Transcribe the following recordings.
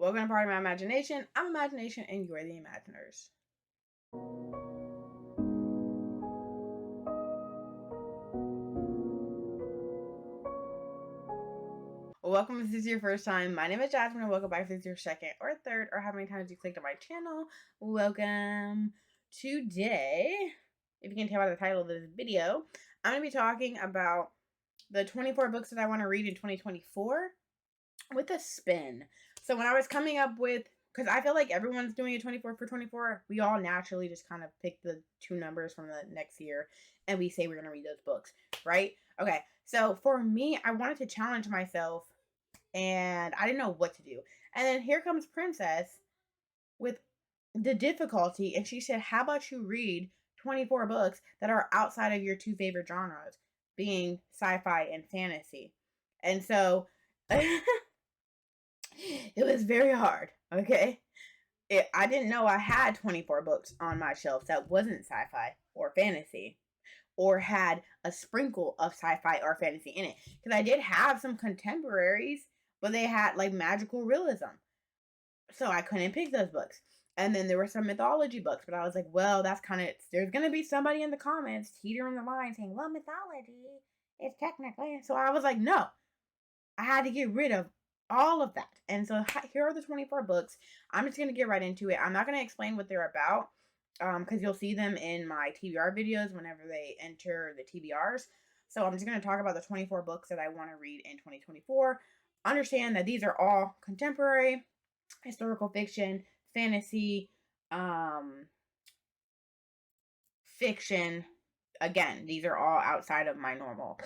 Welcome to Part of My Imagination. I'm Imagination and you're the Imaginers. Welcome if this is your first time. My name is Jasmine and welcome back if this is your second or third or how many times you clicked on my channel. Welcome. Today, if you can tell by the title of this video, I'm going to be talking about the 24 books that I want to read in 2024 with a spin. So when I was coming up with, because I feel like everyone's doing a 24 for 24, we all naturally just kind of pick the two numbers from the next year and we say we're going to read those books, right? Okay, so for me, I wanted to challenge myself and I didn't know what to do. And then here comes Princess with the difficulty, and she said, how about you read 24 books that are outside of your two favorite genres, being sci-fi and fantasy. And so it was very hard, okay? I didn't know I had 24 books on my shelf that wasn't sci-fi or fantasy, or had a sprinkle of sci-fi or fantasy in it. Because I did have some contemporaries, but they had like magical realism. So I couldn't pick those books. And then there were some mythology books, but I was like, well, that's kind of, there's going to be somebody in the comments teetering the line saying, well, mythology is technically. So I was like, no, I had to get rid of all of that. And so here are the 24 books. I'm just going to get right into it. I'm not going to explain what they're about because you'll see them in my TBR videos whenever they enter the TBRs. So I'm just going to talk about the 24 books that I want to read in 2024. Understand that these are all contemporary, historical fiction, fantasy, fiction. Again, these are all outside of my normal.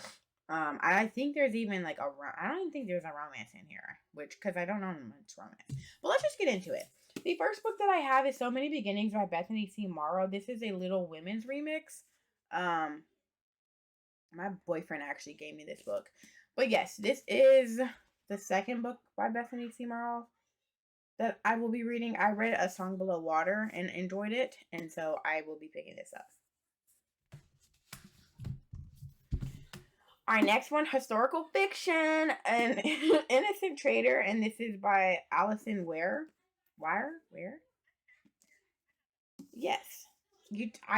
I think there's even like I don't even think there's a romance in here, because I don't know much romance. But let's just get into it. The first book that I have is So Many Beginnings by Bethany C. Morrow. This is a Little Women's remix. My boyfriend actually gave me this book. But yes, this is the second book by Bethany C. Morrow that I will be reading. I read A Song Below Water and enjoyed it, and so I will be picking this up. Our next one, historical fiction, An Innocent Traitor, and this is by Alison Weir. Weir? Yes.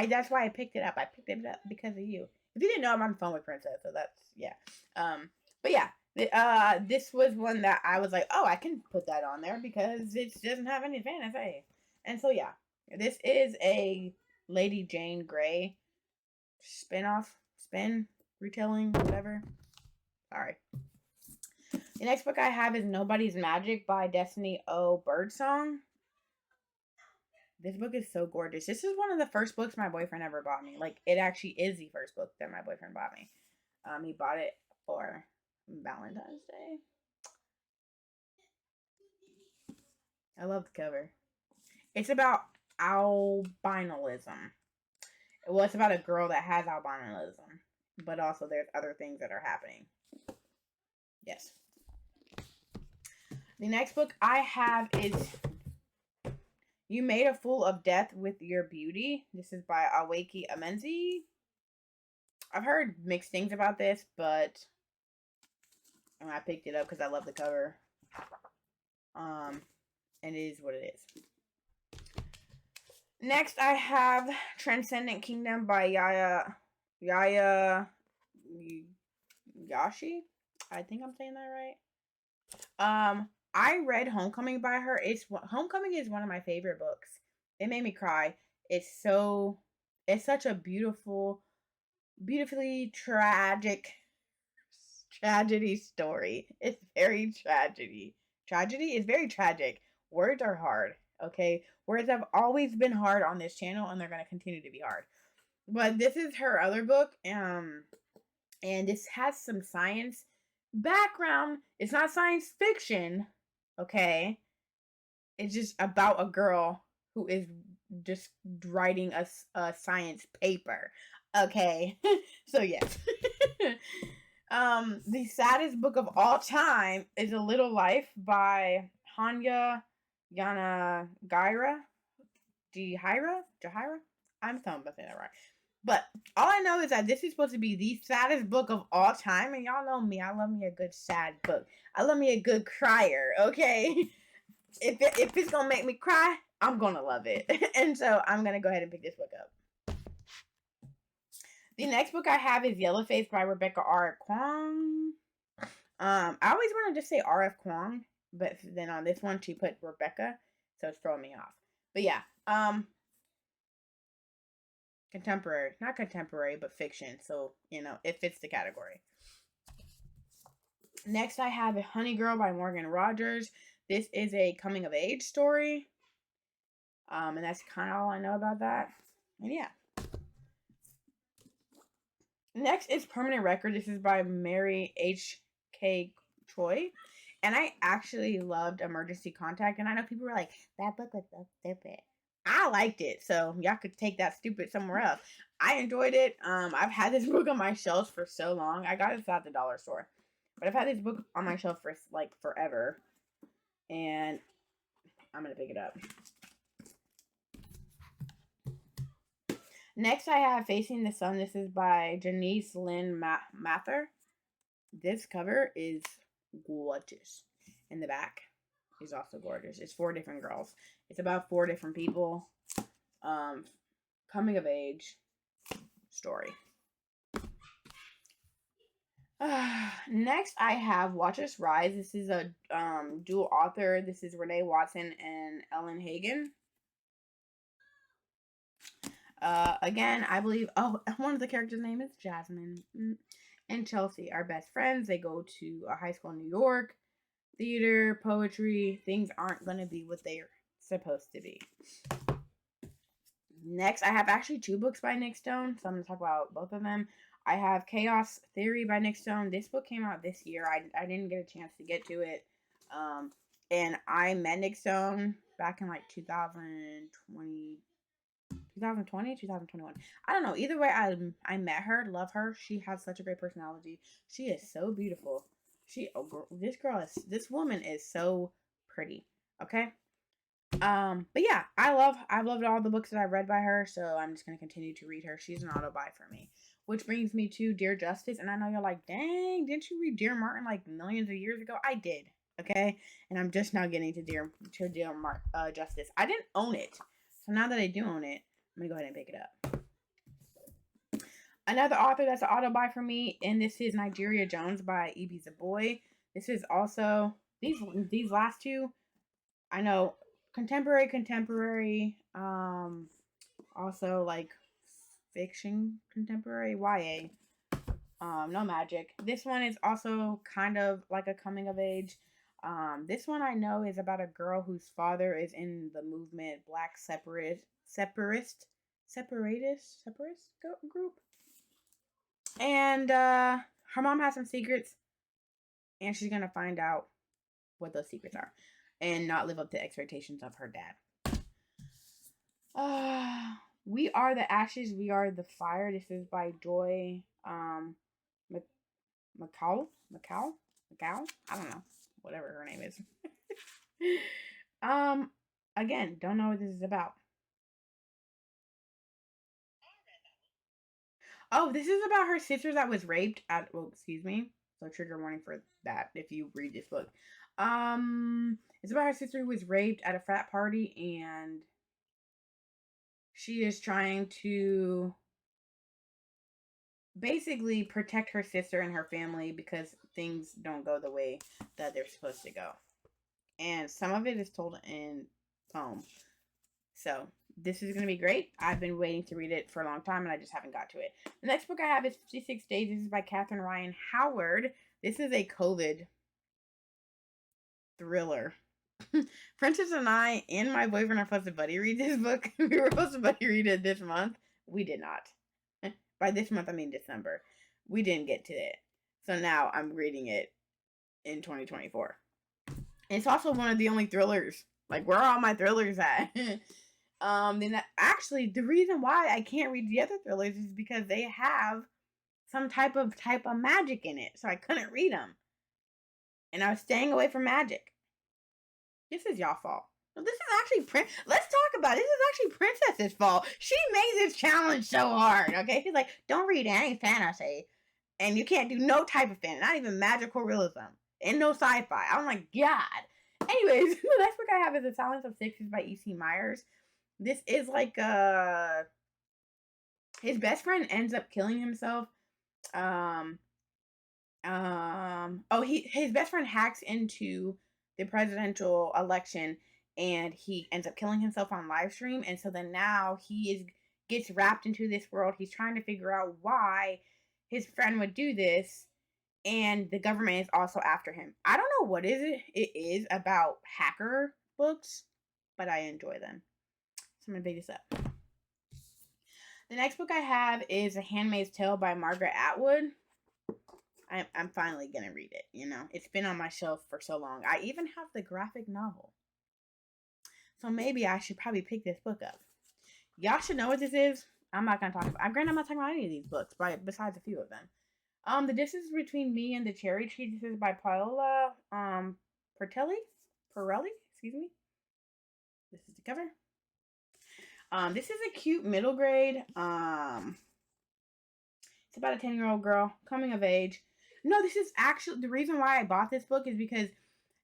That's why I picked it up. I picked it up because of you. If you didn't know, I'm on the phone with Princess, so that's, yeah. But yeah, this was one that I was like, oh, I can put that on there because it doesn't have any fantasy. And so, yeah, this is a Lady Jane Grey retelling, whatever. Sorry. The next book I have is Nobody's Magic by Destiny O. Birdsong. This book is so gorgeous. This is one of the first books my boyfriend ever bought me. Like, it actually is the first book that my boyfriend bought me. He bought it for Valentine's Day. I love the cover. It's about albinism. Well, it's about a girl that has albinism, but also there's other things that are happening. Yes. The next book I have is You Made a Fool of Death with Your Beauty. This is by Akwaeke Emenzi. I've heard mixed things about this, but I picked it up because I love the cover. And it is what it is. Next, I have Transcendent Kingdom by Gyasi. I think I'm saying that right. I read Homecoming by her. Homecoming is one of my favorite books. It made me cry. It's such a beautifully tragedy story. It's very tragedy. Tragedy is very tragic. Words are hard, okay? Words have always been hard on this channel, and they're going to continue to be hard. But this is her other book, and this has some science background. It's not science fiction, okay? It's just about a girl who is just writing a science paper, okay? So, yes. The saddest book of all time is A Little Life by Hanya, Yanagihara. Jahira? I'm telling about that right. But all I know is that this is supposed to be the saddest book of all time. And y'all know me. I love me a good sad book. I love me a good crier, okay? if it's gonna make me cry, I'm gonna love it. And so I'm gonna go ahead and pick this book up. The next book I have is Yellowface by Rebecca R. Kuang. I always want to just say R.F. Kuang, but then on this one she put Rebecca, so it's throwing me off. But yeah, contemporary, not contemporary, but fiction. So you know it fits the category. Next, I have Honey Girl by Morgan Rogers. This is a coming of age story, and that's kind of all I know about that. And yeah. Next is Permanent Record. This is by Mary H.K. Choi. And I actually loved Emergency Contact. And I know people were like, that book was so stupid. I liked it. So y'all could take that stupid somewhere else. I enjoyed it. I've had this book on my shelves for so long. I got it at the dollar store. But I've had this book on my shelf for like forever. And I'm going to pick it up. Next, I have Facing the Sun. This is by Janice Lynn Mather. This cover is gorgeous. And the back is also gorgeous. It's 4 different girls. It's about 4 different people. Coming of age story. Next, I have Watch Us Rise. This is a dual author. This is Renee Watson and Ellen Hagen. Again, I believe, one of the characters' name is Jasmine and Chelsea are best friends. They go to a high school in New York. Theater, poetry, things aren't going to be what they're supposed to be. Next, I have actually 2 books by Nick Stone, so I'm going to talk about both of them. I have Chaos Theory by Nick Stone. This book came out this year. I didn't get a chance to get to it. And I met Nick Stone back in like 2020, 2021. I don't know. Either way, I met her, love her. She has such a great personality. She is so beautiful. This woman is so pretty. Okay. But yeah, I've loved all the books that I've read by her, so I'm just gonna continue to read her. She's an auto buy for me. Which brings me to Dear Justice, and I know you're like, dang, didn't you read Dear Martin like millions of years ago? I did. Okay, and I'm just now getting to Dear Justice. I didn't own it, so now that I do own it, I'm gonna go ahead and pick it up. Another author that's an auto buy for me, and this is Nigeria Jones by E.B. Zoboi. This is also these last 2. I know contemporary. Also like fiction, contemporary, YA. No magic. This one is also kind of like a coming of age. This one I know is about a girl whose father is in the movement Black separatist group. And her mom has some secrets, and she's gonna find out what those secrets are and not live up to expectations of her dad. We Are the Ashes, We Are the Fire. This is by Joy McCullough. I don't know. Whatever her name is. Again, don't know what this is about. Oh, this is about her sister that was raped at, excuse me. So trigger warning for that if you read this book. It's about her sister who was raped at a frat party, and she is trying to basically protect her sister and her family because things don't go the way that they're supposed to go. And some of it is told in poem. So this is going to be great. I've been waiting to read it for a long time, and I just haven't got to it. The next book I have is 56 Days. This is by Catherine Ryan Howard. This is a COVID thriller. Princess and I and my boyfriend are supposed to buddy read this book. We were supposed to buddy read it this month. We did not. By this month, I mean December. We didn't get to it. So now I'm reading it in 2024. It's also one of the only thrillers. Like, where are all my thrillers at? Actually, the reason why I can't read the other thrillers is because they have some type of magic in it. So I couldn't read them. And I was staying away from magic. This is y'all fault. No, this is actually let's talk about it. This is actually Princess's fault. She made this challenge so hard, okay? She's like, don't read any fantasy. And you can't do no type of fantasy, not even magical realism. And no sci-fi. I'm like, God. Anyways, the next book I have is The Silence of Sixes by E.C. Myers. This is like his best friend ends up killing himself. His best friend hacks into the presidential election and he ends up killing himself on live stream, and so then now gets wrapped into this world. He's trying to figure out why his friend would do this, and the government is also after him. I don't know what it is about hacker books, but I enjoy them. So I'm gonna pick this up. The next book I have is A Handmaid's Tale by Margaret Atwood. I'm finally gonna read it, you know. It's been on my shelf for so long. I even have the graphic novel. So maybe I should probably pick this book up. Y'all should know what this is. I'm not gonna talk about I'm not talking about any of these books, besides a few of them. The Distance Between Me and the Cherry Tree. This is by Paola Peretti, excuse me. This is the cover. This is a cute middle grade. It's about a 10-year-old girl coming of age. No, this is actually the reason why I bought this book is because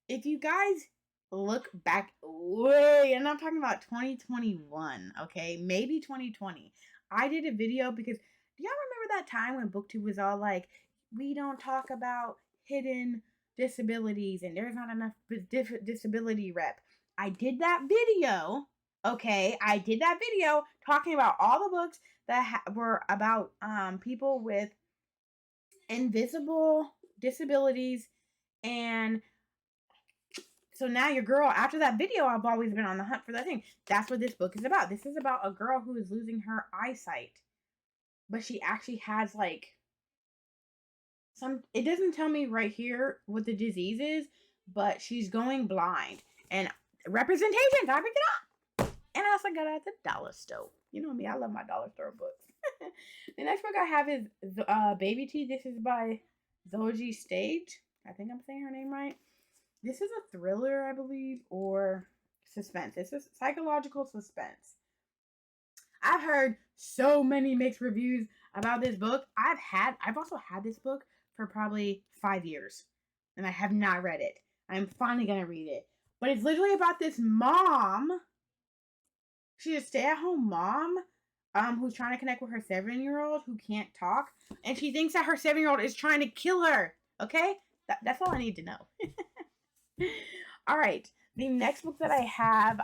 if you guys look back way, and I'm talking about 2021, okay, maybe 2020. I did a video because do y'all remember that time when BookTube was all like, we don't talk about hidden disabilities and there's not enough disability rep? I did that video. Okay, I did that video talking about all the books that were about people with invisible disabilities. And so now your girl, after that video, I've always been on the hunt for that thing. That's what this book is about. This is about a girl who is losing her eyesight, but she actually has like it doesn't tell me right here what the disease is, but she's going blind. And representation, gotta pick it up. And I also got it at the dollar store. You know me, I love my dollar store books. The next book I have is Baby Tea. This is by Justyce. I think I'm saying her name right. This is a thriller, I believe, or suspense. It's a psychological suspense. I've heard so many mixed reviews about this book. I've also had this book for probably 5 years, and I have not read it. I'm finally gonna read it. But it's literally about this mom. She's a stay-at-home mom who's trying to connect with her 7-year-old who can't talk, and she thinks that her 7-year-old is trying to kill her. Okay? That's all I need to know. All right. The next book that I have,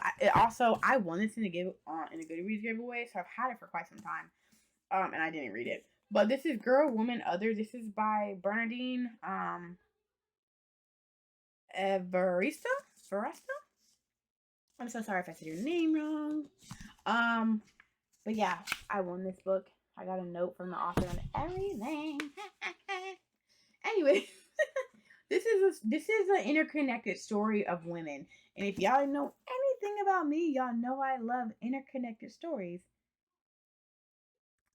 I won this in a Goodreads giveaway, so I've had it for quite some time, and I didn't read it. But this is Girl, Woman, Other. This is by Bernadine Evaristo. I'm so sorry if I said your name wrong. But yeah, I won this book. I got a note from the author and everything. Anyway, this is an interconnected story of women. And if y'all know anything about me, y'all know I love interconnected stories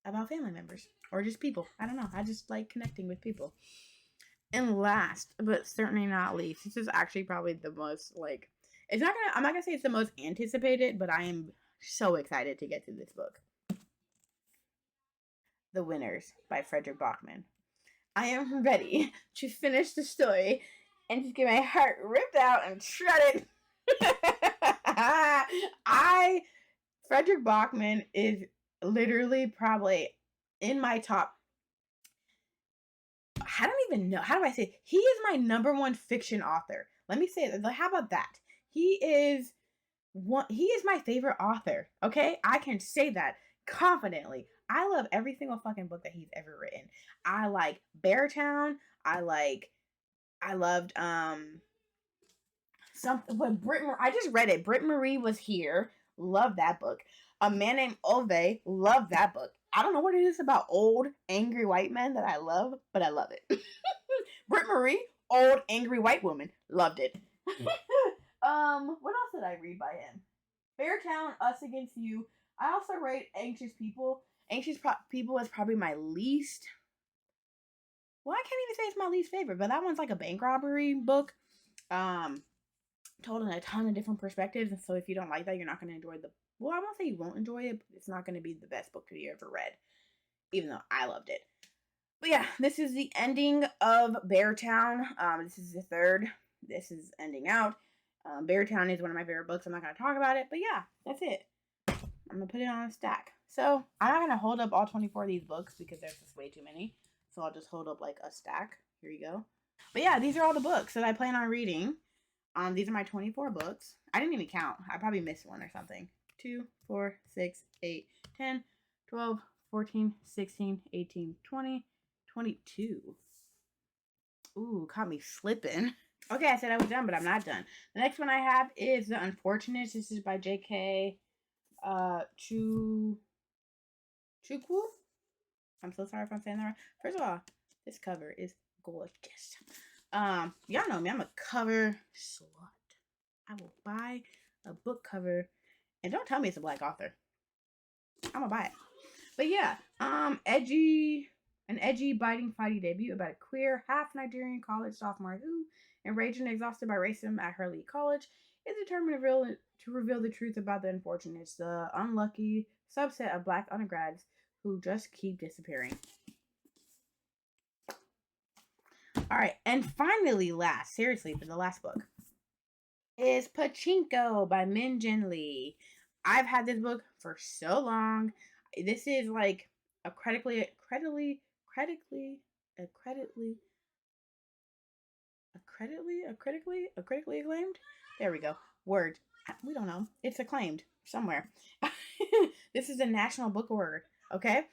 about family members or just people. I don't know. I just like connecting with people. And last, but certainly not least, this is actually probably the most I'm not gonna say it's the most anticipated, but I am so excited to get to this book. The Winners by Frederick Bachman. I am ready to finish the story and just get my heart ripped out and shredded. Frederick Bachman is literally probably in my top. I don't even know. How do I say it? He is my #1 fiction author. Let me say it. How about that? He is my favorite author. Okay? I can say that confidently. I love every single fucking book that he's ever written. I like Beartown. I loved something with I just read it. Britt Marie Was Here. Love that book. A Man Named Ove. Love that book. I don't know what it is about old angry white men that I love, but I love it. Britt Marie, old angry white woman. Loved it. What else did I read by him? Beartown, Us Against You. I also read Anxious People. Anxious People is probably my least. Well, I can't even say it's my least favorite, but that one's like a bank robbery book. Told in a ton of different perspectives, and so if you don't like that, you're not going to enjoy well, I won't say you won't enjoy it, but it's not going to be the best book that you ever read, even though I loved it. But yeah, this is the ending of Beartown. This is the third. This is ending out. Beartown is one of my favorite books. I'm not going to talk about it, but yeah, that's it. I'm going to put it on a stack. So I'm not going to hold up all 24 of these books because there's just way too many. So I'll just hold up like a stack. Here you go. But yeah, these are all the books that I plan on reading. These are my 24 books. I didn't even count. I probably missed one or something. 2, 4, 6, 8, 10, 12, 14, 16, 18, 20, 22. Ooh, caught me slipping. Okay, I said I was done, but I'm not done. The next one I have is The Unfortunates. This is by J.K. Chukwu. I'm so sorry if I'm saying that right. First of all, this cover is gorgeous. Y'all know me. I'm a cover slut. I will buy a book cover, and don't tell me it's a black author. I'm gonna buy it. But yeah, an edgy, biting, fighty debut about a queer, half Nigerian college sophomore who, enraged and exhausted by racism at her elite college, is determined to reveal the truth about the unfortunates, the unlucky subset of black undergrads who just keep disappearing. Alright, and finally seriously, for the last book, is Pachinko by Min Jin Lee. I've had this book for so long. This is like a critically acclaimed. There we go. Word. We don't know. It's acclaimed somewhere. This is a National Book Award. Okay.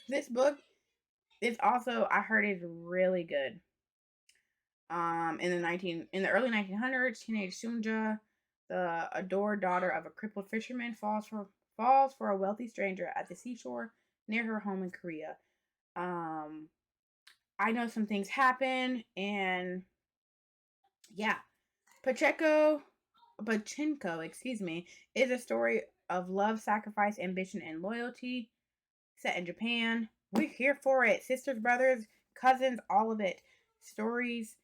This book is also, I heard, is really good. In the early 1900s, teenage Sunja, the adored daughter of a crippled fisherman, falls for a wealthy stranger at the seashore near her home in Korea. I know some things happen, and yeah, Pachinko, is a story of love, sacrifice, ambition, and loyalty, set in Japan. We're here for it. Sisters, brothers, cousins, all of it. Stories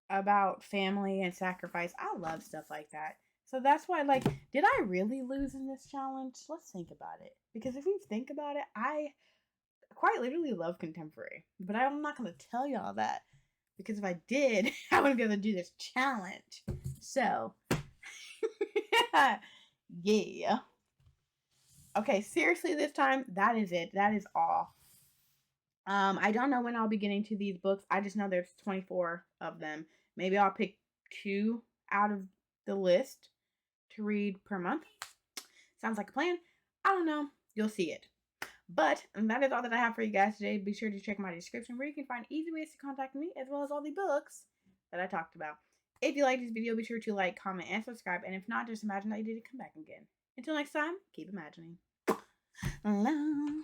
about family and sacrifice. I love stuff like that. So that's why, like, did I really lose in this challenge? Let's think about it. Because if you think about it, I quite literally love contemporary. But I'm not going to tell y'all that. Because if I did, I wouldn't be able to do this challenge. So, yeah. Okay, seriously this time, that is it. That is all. I don't know when I'll be getting to these books. I just know there's 24 of them. Maybe I'll pick 2 out of the list to read per month. Sounds like a plan. I don't know. You'll see it. But that is all that I have for you guys today. Be sure to check my description where you can find easy ways to contact me, as well as all the books that I talked about. If you like this video, be sure to like, comment, and subscribe. And if not, just imagine that you did it come back again. Until next time, keep imagining. Hello.